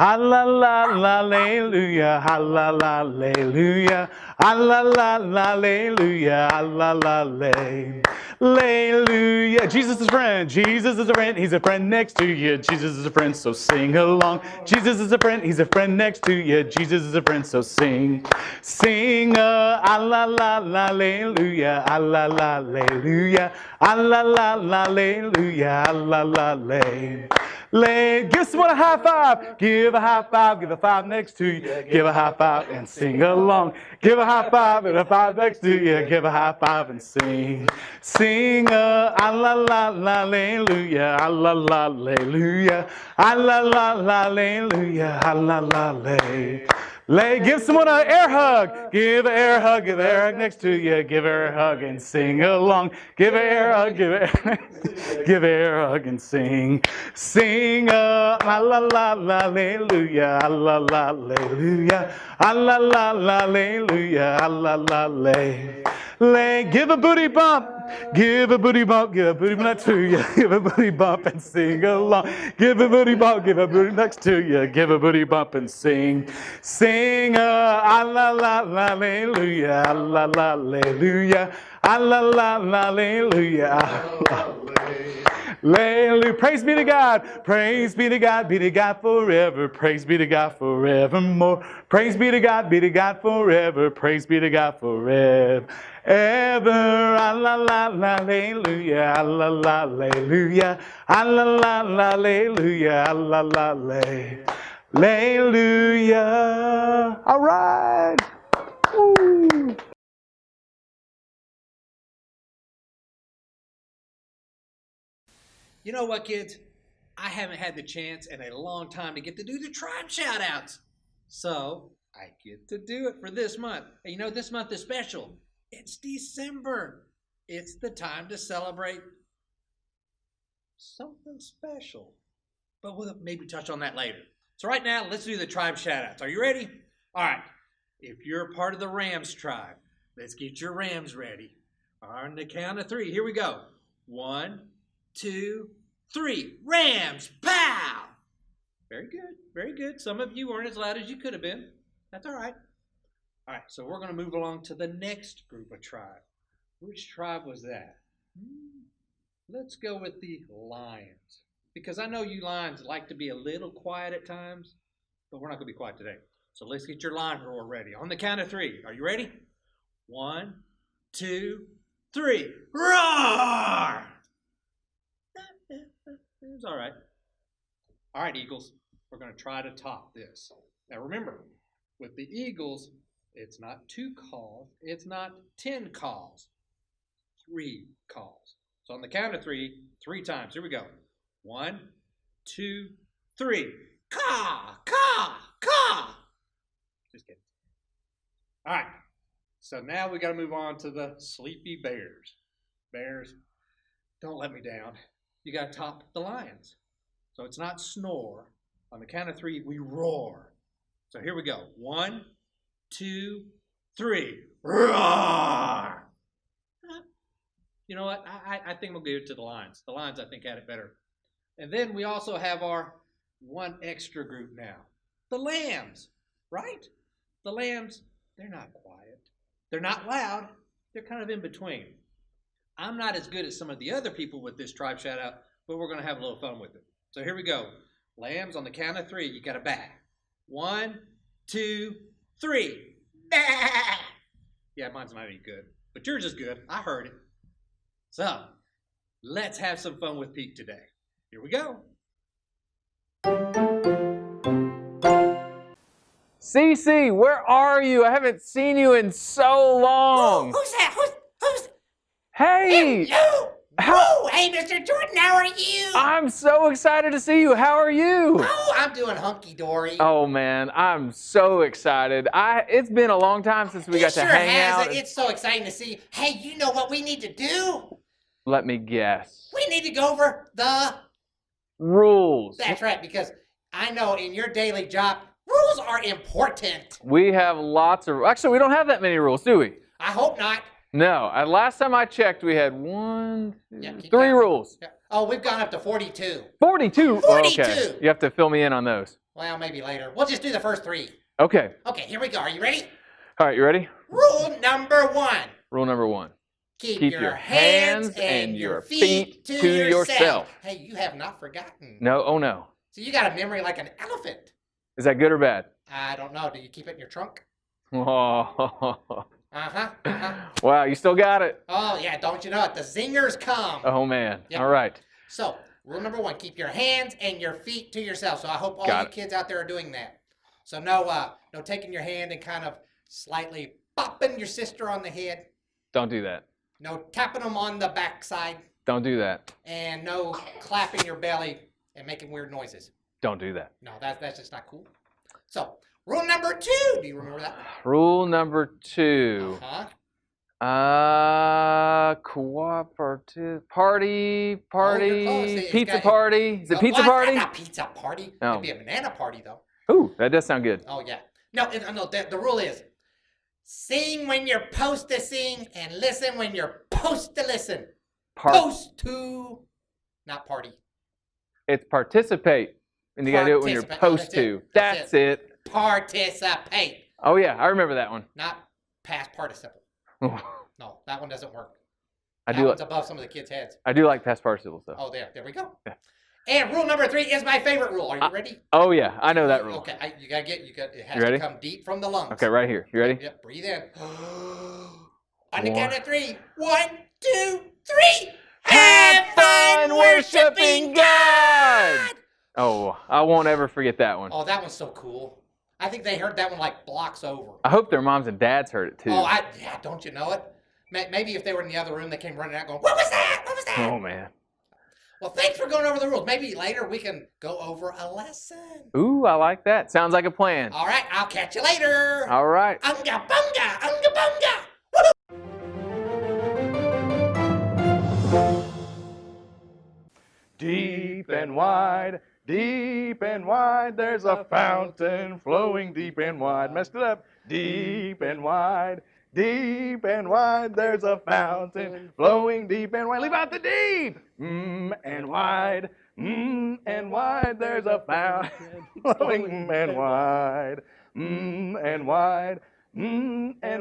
hallelujah, hallelujah, hallelujah, hallelujah. Jesus is a friend, Jesus is a friend, he's a friend next to you. Jesus is a friend, so sing along. Jesus is a friend, he's a friend next to you. Jesus is a friend, so sing. Sing hallelujah, hallelujah, hallelujah, hallelujah. Give someone a high five. Give a high five. Give a five next to you. Give a high five and sing along. Give a high five and a five next to you. Give a high five and sing. Sing hallelujah, hallelujah, hallelujah, hallelujah. Give someone an air hug. Give an air hug. Give an air hug next to you. Give her a hug and sing along. Give an air hug. Give an give an air hug and sing. Sing hallelujah, hallelujah, hallelujah, hallelujah. Give a booty bump. Give a booty bump. Give a booty next to you. Give a booty bump and sing along. Give a booty bump. Give a booty next to you. Give a booty bump and sing. Sing hallelujah, hallelujah, hallelujah. Hallelujah. Praise be to God. Praise be to God. Be to God forever. Praise be to God forevermore. Praise be to God forever. Praise be to God forever. Ever. Hallelujah. Hallelujah. Hallelujah. Hallelujah. All right. Woo. You know what, kids? I haven't had the chance in a long time to get to do the tribe shout-outs. So I get to do it for this month. And you know, this month is special. It's December. It's the time to celebrate something special. But we'll maybe touch on that later. So right now, let's do the tribe shout-outs. Are you ready? All right. If you're part of the Rams tribe, let's get your Rams ready. On the count of three, here we go. 1, 2, 3. Rams, pow! Very good, very good. Some of you weren't as loud as you could have been. That's all right. All right, so we're going to move along to the next group of tribe. Which tribe was that? Let's go with the Lions. Because I know you Lions like to be a little quiet at times, but we're not going to be quiet today. So let's get your lion roar ready. On the count of 3. Are you ready? 1, 2, 3. Roar! It's all right. All right, Eagles. We're going to try to top this. Now remember, with the Eagles, it's not 2 calls. It's not 10 calls. 3 calls. So on the count of 3, 3 times. Here we go. 1, 2, 3. Caw, caw, caw. Just kidding. All right. So now we got to move on to the Sleepy Bears. Bears, don't let me down. You got to top the Lions. So it's not snore. On the count of 3, we roar. So here we go. 1, 2, 3. Roar! You know what? I think we'll give it to the Lions. The Lions, I think, had it better. And then we also have our one extra group now. The Lambs, right? The Lambs, they're not quiet. They're not loud. They're kind of in between. I'm not as good as some of the other people with this tribe shout out, but we're going to have a little fun with it. So here we go. Lambs, on the count of 3, you got to baa. 1, 2, 3. Bah! Yeah, mine's not any good, but yours is good. I heard it. So let's have some fun with Pete today. Here we go. Cece, where are you? I haven't seen you in so long. Who's that? Who's? Hey! Hello! Oh, hey, Mr. Jordan, how are you? I'm so excited to see you. How are you? Oh, I'm doing hunky-dory. Oh, man, I'm so excited. It's been a long time since we got to hang out. It's so exciting to see you. Hey, you know what we need to do? Let me guess. We need to go over the rules. That's right, because I know in your daily job, rules are important. We have lots of... Actually, we don't have that many rules, do we? I hope not. No. Last time I checked, we had 3 rules. Oh, we've gone up to 42. 42? 42! Okay. You have to fill me in on those. Well, maybe later. We'll just do the first three. Okay. Okay, here we go. Are you ready? All right, you ready? Rule number 1. Rule number 1. Keep Keep your hands and your feet to yourself. yourself. Hey, you have not forgotten. No, oh no. So you got a memory like an elephant. Is that good or bad? I don't know. Do you keep it in your trunk? Oh, Uh-huh, uh-huh. wow, you still got it. Oh, yeah, don't you know it? The zingers come. Oh, man. Yep. All right. So, rule number 1, keep your hands and your feet to yourself. So I hope all Got you it. kids out there are doing that. So no taking your hand and kind of slightly popping your sister on the head. Don't do that. No tapping them on the backside. Don't do that. And no clapping your belly and making weird noises. Don't do that. No, that's just not cool. So, rule number 2. Do you remember that? Rule number 2. Uh-huh. Cooperative party, Oh, you're close. It's pizza got- party. Is it pizza Well, party? It's not a pizza party. Oh. It'd be a banana party, though. Ooh, that does sound good. Oh, yeah. No, the rule is sing when you're supposed to sing and listen when you're supposed to listen. Supposed to, not party. It's participate, and you gotta do it when you're Participate. Oh, supposed that's to. it. That's That's it. Participate, Oh yeah, I remember that one. not past participle. I No, that one doesn't work. do. That one's above some of the kids' heads. I do like past participles though. Oh, there we go. Yeah. And rule number 3 is my favorite rule. Are you ready? Oh yeah, I know that rule. Okay, it has You ready? to come deep from the lungs. Okay, right here. You ready? Yep, breathe in. On the One. count of 3. 1, 2, 3. Have fun worshiping God. Oh, I won't ever forget that one. Oh, that one's so cool. I think they heard that one like blocks over. I hope their moms and dads heard it too. Oh, yeah, don't you know it? Maybe if they were in the other room, they came running out going, "What was that? What was that?" Oh man. Well, thanks for going over the rules. Maybe later we can go over a lesson. Ooh, I like that. Sounds like a plan. All right, I'll catch you later. All right. Unga bunga, unga bunga. Deep and wide, there's a fountain flowing deep and wide. Messed it up. Deep and wide, there's a fountain flowing deep and wide. Leave out the deep. And wide, there's a fountain flowing and wide. And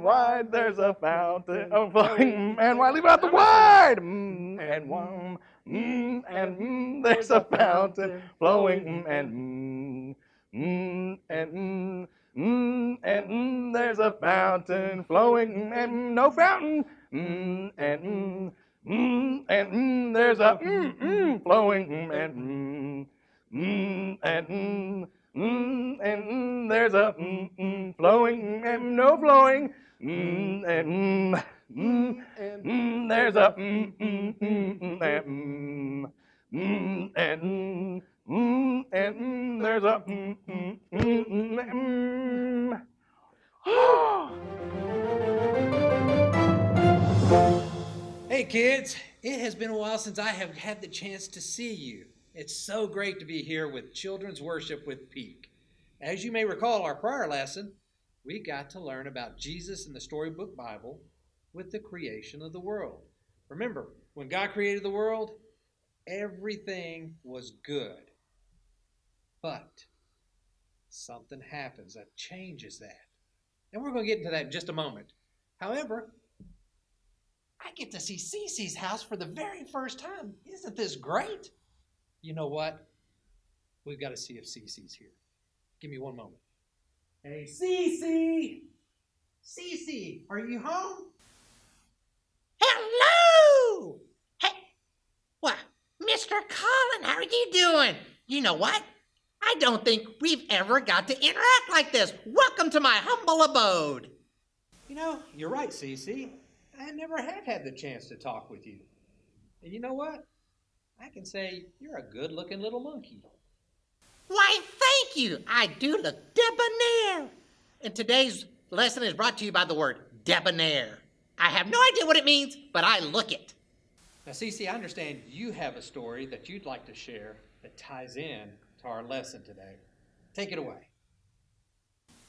wide, there's a fountain flowing and wide. Leave out the wide. And one. There's a fountain flowing and there's a fountain flowing and no fountain and there's a flowing and there's a flowing and no flowing and there's a and there's a Hey kids, it has been a while since I have had the chance to see you. It's so great to be here with Children's Worship with Peak. As you may recall our prior lesson, we got to learn about Jesus in the Storybook Bible with the creation of the world. Remember, when God created the world, everything was good. But something happens that changes that. And we're going to get into that in just a moment. However, I get to see Cece's house for the very first time. Isn't this great? You know what? We've got to see if Cece's here. Give me one moment. Hey, Cece! Cece, are you home? Hello! Hey, what, Mr. Colin, how are you doing? You know what? I don't think we've ever got to interact like this. Welcome to my humble abode. You know, you're right, Cece. I never have had the chance to talk with you. And you know what? I can say you're a good-looking little monkey. Why, thank you. I do look debonair. And today's lesson is brought to you by the word debonair. I have no idea what it means, but I look it. Now, Cece, I understand you have a story that you'd like to share that ties in to our lesson today. Take it away.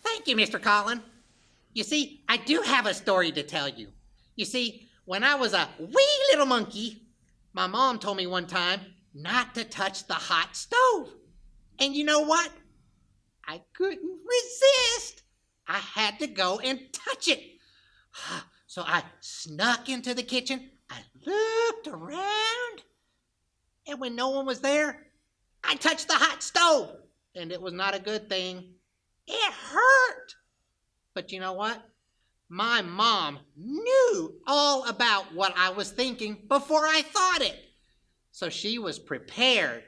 Thank you, Mr. Colin. You see, I do have a story to tell you. You see, when I was a wee little monkey, my mom told me one time not to touch the hot stove. And you know what? I couldn't resist. I had to go and touch it. So I snuck into the kitchen. I looked around. And when no one was there, I touched the hot stove. And it was not a good thing. It hurt. But you know what? My mom knew all about what I was thinking before I thought it. So she was prepared.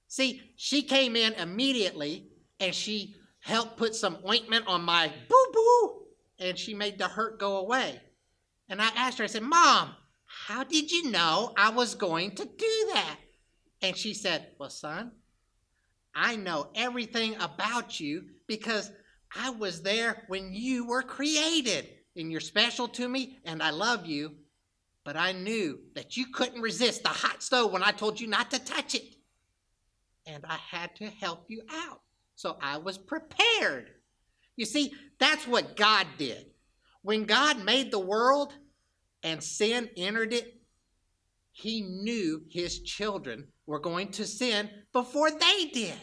See, she came in immediately and she helped put some ointment on my boo-boo and she made the hurt go away. And I asked her, I said, Mom, how did you know I was going to do that? And she said, well, son, I know everything about you because I was there when you were created. And you're special to me, and I love you. But I knew that you couldn't resist the hot stove when I told you not to touch it. And I had to help you out. So I was prepared. You see, that's what God did. When God made the world and sin entered it, he knew his children were going to sin before they did.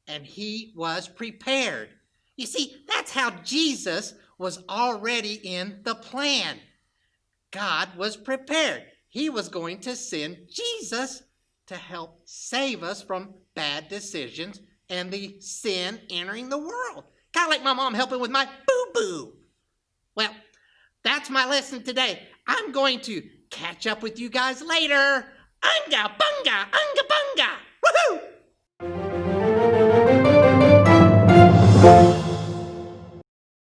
And he was prepared. You see, that's how Jesus was already in the plan. God was prepared. He was going to send Jesus to help save us from bad decisions and the sin entering the world. Kind of like my mom helping with my boo-boo. Well, that's my lesson today. I'm going to catch up with you guys later. Unga bunga, unga bunga.